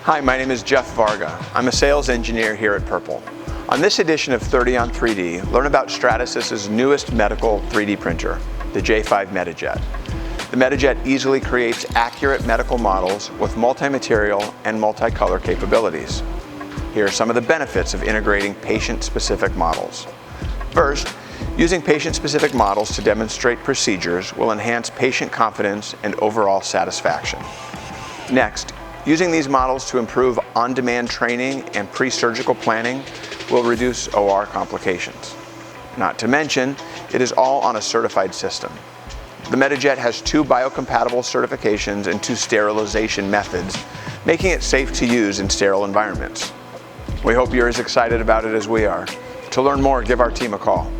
Hi, my name is Jeff Varga. I'm a sales engineer here at Purple. On this edition of 30 on 3D, learn about Stratasys' newest medical 3D printer, the J5 MediJet. The MediJet easily creates accurate medical models with multi-material and multicolor capabilities. Here are some of the benefits of integrating patient-specific models. First, using patient-specific models to demonstrate procedures will enhance patient confidence and overall satisfaction. Next, using these models to improve on-demand training and pre-surgical planning will reduce OR complications. Not to mention, it is all on a certified system. The MediJet has 2 biocompatible certifications and 2 sterilization methods, making it safe to use in sterile environments. We hope you're as excited about it as we are. To learn more, give our team a call.